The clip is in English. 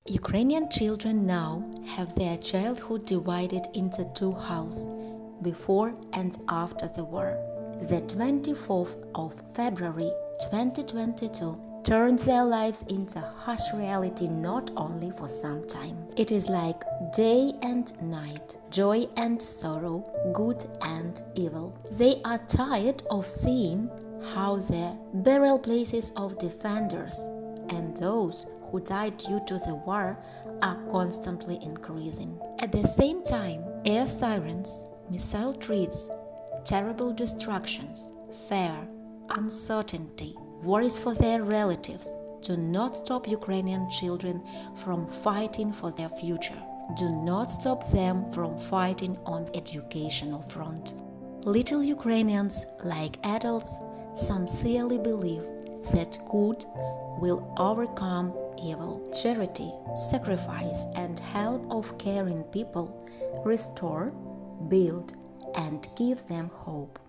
Ukrainian children now have their childhood divided into two halves, before and after the war. The 24th of February 2022 turned their lives into harsh reality not only for some time. It is like day and night, joy and sorrow, good and evil. They are tired of seeing how the burial places of defenders and those who died due to the war are constantly increasing. At the same time, air sirens, missile threats, terrible destructions, fear, uncertainty, worries for their relatives do not stop Ukrainian children from fighting for their future. Do not stop them from fighting on the educational front. Little Ukrainians, like adults, sincerely believe that good will overcome evil. Charity, sacrifice, and help of caring people restore, build, and give them hope.